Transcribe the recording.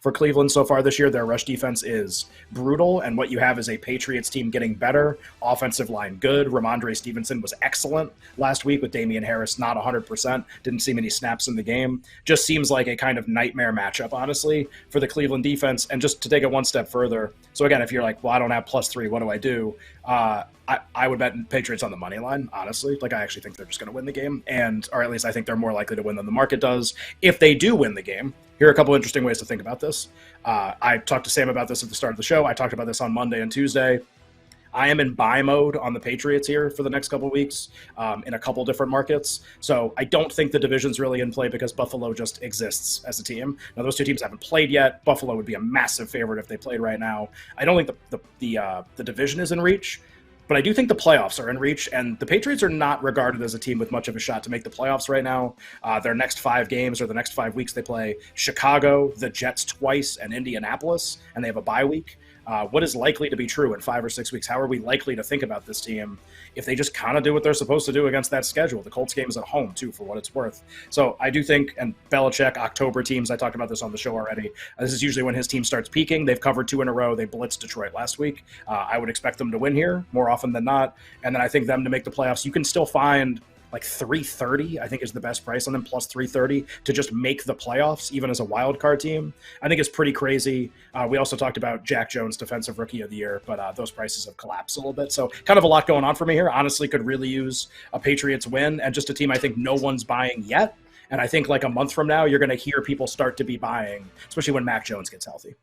for Cleveland so far this year. Their rush defense is brutal, and what you have is a Patriots team getting better, offensive line good. Ramondre Stevenson was excellent last week with Damian Harris not 100%, didn't see many snaps in the game. Just seems like a kind of nightmare matchup, honestly, for the Cleveland defense. And just to take it one step further, so again, if you're like, well, I don't have +3, what do I do? I would bet Patriots on the money line, honestly. Like, I actually think they're just going to win the game, or at least I think they're more likely to win than the market does. If they do win the game, here are a couple interesting ways to think about this. I talked to Sam about this at the start of the show. I talked about this on Monday and Tuesday. I am in buy mode on the Patriots here for the next couple of weeks in a couple different markets. So I don't think the division's really in play because Buffalo just exists as a team. Now, those two teams haven't played yet. Buffalo would be a massive favorite if they played right now. I don't think the division is in reach, but I do think the playoffs are in reach, and the Patriots are not regarded as a team with much of a shot to make the playoffs right now. Their next 5 games or the next 5 weeks, they play Chicago, the Jets twice, and Indianapolis, and they have a bye week. What is likely to be true in 5 or 6 weeks? How are we likely to think about this team if they just kind of do what they're supposed to do against that schedule? The Colts game is at home, too, for what it's worth. So I do think, and Belichick, October teams, I talked about this on the show already, this is usually when his team starts peaking. They've covered 2 in a row. They blitzed Detroit last week. I would expect them to win here more often than not. And then I think them to make the playoffs. You can still find like 330, I think is the best price on them, plus 330 to just make the playoffs, even as a wild card team. I think it's pretty crazy. We also talked about Jack Jones, Defensive Rookie of the Year, but those prices have collapsed a little bit. So kind of a lot going on for me here. Honestly, could really use a Patriots win and just a team I think no one's buying yet. And I think like a month from now, you're going to hear people start to be buying, especially when Mac Jones gets healthy.